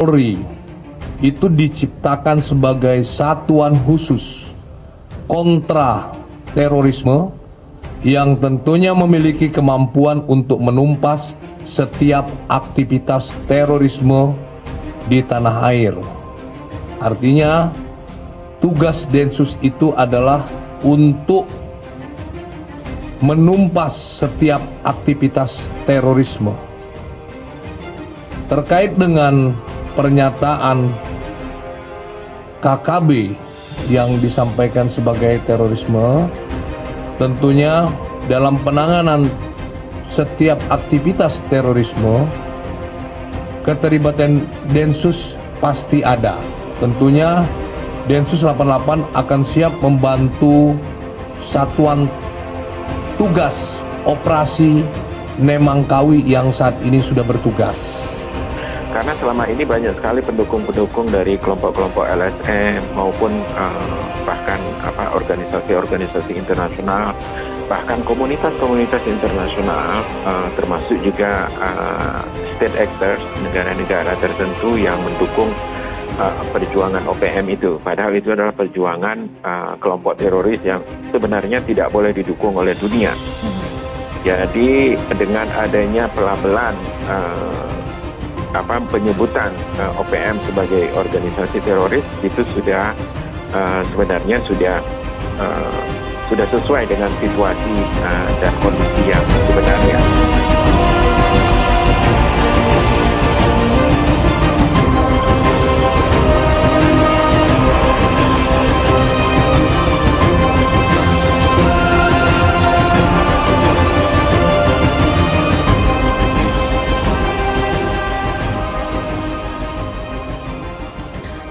Polri itu diciptakan sebagai satuan khusus kontra terorisme yang tentunya memiliki kemampuan untuk menumpas setiap aktivitas terorisme di tanah air. Artinya, tugas Densus itu adalah untuk menumpas setiap aktivitas terorisme. Terkait dengan pernyataan KKB yang disampaikan sebagai terorisme, tentunya dalam penanganan setiap aktivitas terorisme, keterlibatan Densus pasti ada. Tentunya Densus 88 akan siap membantu satuan tugas operasi Nemangkawi yang saat ini sudah bertugas. Karena selama ini banyak sekali pendukung-pendukung dari kelompok-kelompok LSM maupun bahkan organisasi-organisasi internasional, bahkan komunitas-komunitas internasional, termasuk juga state actors, negara-negara tertentu yang mendukung perjuangan OPM itu. Padahal itu adalah perjuangan kelompok teroris yang sebenarnya tidak boleh didukung oleh dunia. Jadi dengan adanya pelabelan penyebutan OPM sebagai organisasi teroris itu sudah sebenarnya sudah sesuai dengan situasi dan kondisi yang sebenarnya.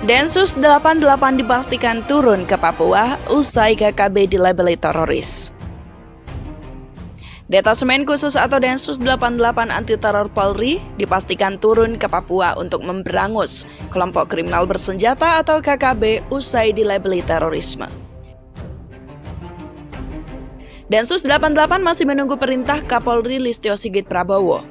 Densus 88 dipastikan turun ke Papua usai KKB dilabeli teroris. Detasemen Khusus atau Densus 88 Anti Teror Polri dipastikan turun ke Papua untuk memberangus kelompok kriminal bersenjata atau KKB usai dilabeli terorisme. Densus 88 masih menunggu perintah Kapolri Listio Sigit Prabowo.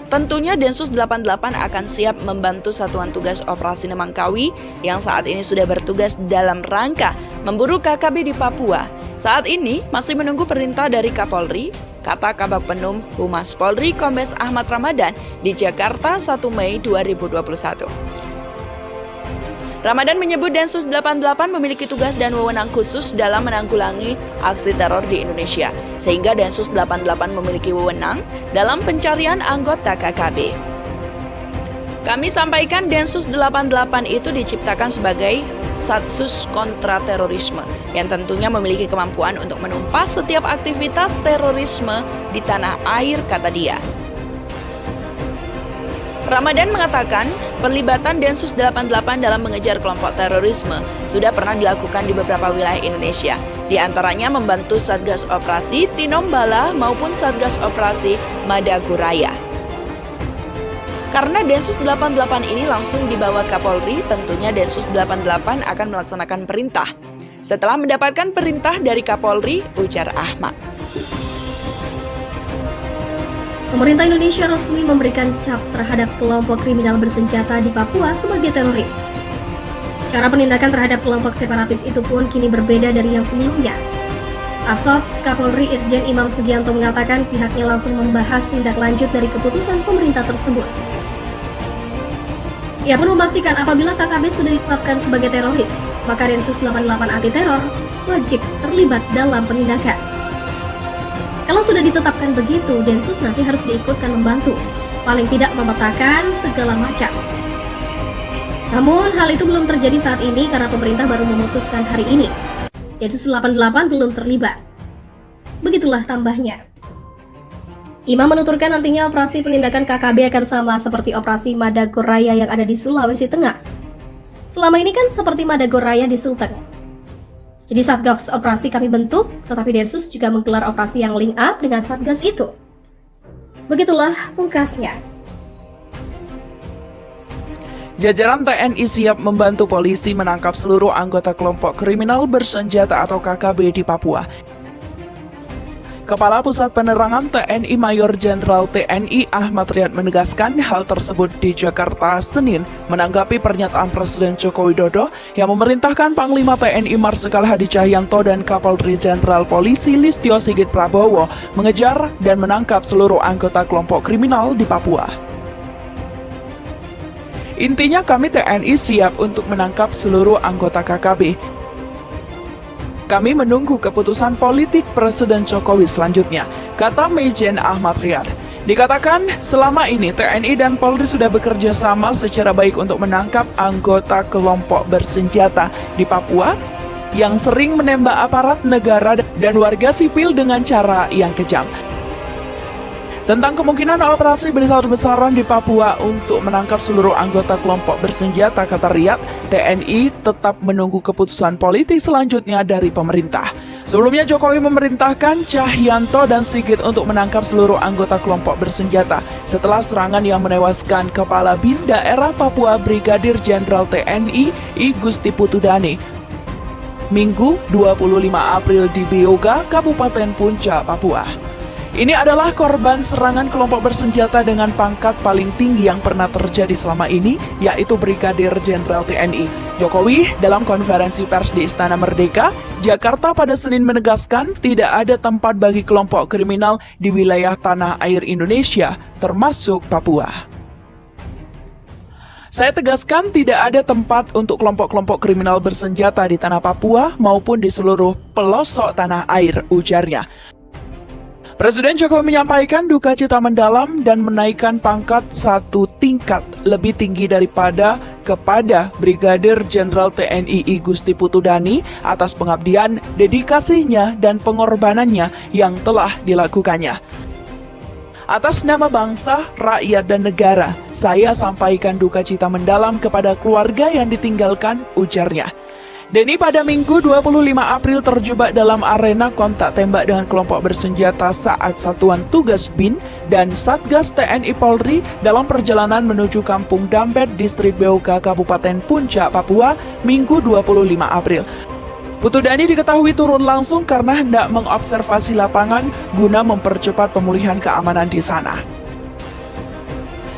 Tentunya Densus 88 akan siap membantu Satuan Tugas Operasi Nemangkawi yang saat ini sudah bertugas dalam rangka memburu KKB di Papua. Saat ini masih menunggu perintah dari Kapolri, kata Kabag Penum Humas Polri Kombes Ahmad Ramadan di Jakarta 1 Mei 2021. Ramadan menyebut Densus 88 memiliki tugas dan wewenang khusus dalam menanggulangi aksi teror di Indonesia, sehingga Densus 88 memiliki wewenang dalam pencarian anggota KKB. Kami sampaikan Densus 88 itu diciptakan sebagai Satsus Kontra Terorisme yang tentunya memiliki kemampuan untuk menumpas setiap aktivitas terorisme di tanah air, kata dia. Ramadan mengatakan, pelibatan Densus 88 dalam mengejar kelompok terorisme sudah pernah dilakukan di beberapa wilayah Indonesia, di antaranya membantu Satgas Operasi Tinombala maupun Satgas Operasi Madagoraya. Karena Densus 88 ini langsung dibawa Kapolri, tentunya Densus 88 akan melaksanakan perintah. Setelah mendapatkan perintah dari Kapolri, ujar Ahmad. Pemerintah Indonesia resmi memberikan cap terhadap kelompok kriminal bersenjata di Papua sebagai teroris. Cara penindakan terhadap kelompok separatis itu pun kini berbeda dari yang sebelumnya. Asofs Kapolri Irjen Imam Sugianto mengatakan pihaknya langsung membahas tindak lanjut dari keputusan pemerintah tersebut. Ia pun memastikan apabila KKB sudah ditetapkan sebagai teroris, maka Densus 88 anti teror wajib terlibat dalam penindakan. Kalau sudah ditetapkan begitu, Densus nanti harus diikutkan membantu, paling tidak memetakan segala macam. Namun, hal itu belum terjadi saat ini karena pemerintah baru memutuskan hari ini. Densus 88 belum terlibat. Begitulah tambahnya. Imam menuturkan nantinya operasi penindakan KKB akan sama seperti operasi Madagoraya yang ada di Sulawesi Tengah. Selama ini kan seperti Madagoraya di Sulteng. Jadi Satgas Operasi kami bentuk, tetapi Densus juga menggelar operasi yang link up dengan Satgas itu. Begitulah pungkasnya. Jajaran TNI siap membantu polisi menangkap seluruh anggota kelompok kriminal bersenjata atau KKB di Papua. Kepala Pusat Penerangan TNI Mayor Jenderal TNI Ahmad Riyad menegaskan hal tersebut di Jakarta Senin menanggapi pernyataan Presiden Joko Widodo yang memerintahkan Panglima TNI Marsikal Hadi Cahyanto dan Kapolri Jenderal Polisi Listio Sigit Prabowo mengejar dan menangkap seluruh anggota kelompok kriminal di Papua. Intinya kami TNI siap untuk menangkap seluruh anggota KKB. Kami menunggu keputusan politik Presiden Jokowi selanjutnya, kata Majen Ahmad Riyad. Dikatakan selama ini TNI dan Polri sudah bekerja sama secara baik untuk menangkap anggota kelompok bersenjata di Papua yang sering menembak aparat negara dan warga sipil dengan cara yang kejam. Tentang kemungkinan operasi besar-besaran di Papua untuk menangkap seluruh anggota kelompok bersenjata, kata Riyad, TNI tetap menunggu keputusan politik selanjutnya dari pemerintah. Sebelumnya Jokowi memerintahkan Cahyanto dan Sigit untuk menangkap seluruh anggota kelompok bersenjata setelah serangan yang menewaskan Kepala BIN Daerah Papua Brigadir Jenderal TNI I Gusti Putudani Minggu 25 April di Beoga, Kabupaten Puncak, Papua. Ini adalah korban serangan kelompok bersenjata dengan pangkat paling tinggi yang pernah terjadi selama ini, yaitu Brigadir Jenderal TNI. Jokowi dalam konferensi pers di Istana Merdeka, Jakarta pada Senin menegaskan tidak ada tempat bagi kelompok kriminal di wilayah tanah air Indonesia, termasuk Papua. Saya tegaskan tidak ada tempat untuk kelompok-kelompok kriminal bersenjata di tanah Papua maupun di seluruh pelosok tanah air, ujarnya. Presiden Jokowi menyampaikan duka cita mendalam dan menaikkan pangkat satu tingkat lebih tinggi kepada Brigadir Jenderal TNI I Gusti Putudani atas pengabdian, dedikasinya, dan pengorbanannya yang telah dilakukannya. Atas nama bangsa, rakyat, dan negara, saya sampaikan duka cita mendalam kepada keluarga yang ditinggalkan, ujarnya. Denny pada Minggu 25 April terjebak dalam arena kontak tembak dengan kelompok bersenjata saat Satuan Tugas BIN dan Satgas TNI Polri dalam perjalanan menuju Kampung Dambet, Distrik Beoga, Kabupaten Puncak, Papua, Minggu 25 April. Putudani diketahui turun langsung karena hendak mengobservasi lapangan guna mempercepat pemulihan keamanan di sana.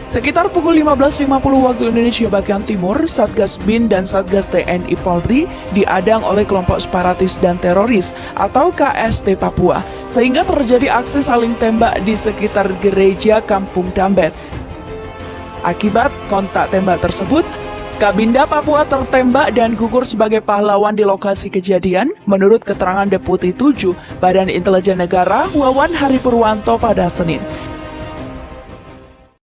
Sekitar pukul 15.50 waktu Indonesia bagian Timur, Satgas BIN dan Satgas TNI Polri diadang oleh kelompok separatis dan teroris atau KST Papua, sehingga terjadi aksi saling tembak di sekitar gereja Kampung Dambet. Akibat kontak tembak tersebut, Kabinda Papua tertembak dan gugur sebagai pahlawan di lokasi kejadian, menurut keterangan Deputi 7 Badan Intelijen Negara Wawan Hari Purwanto pada Senin.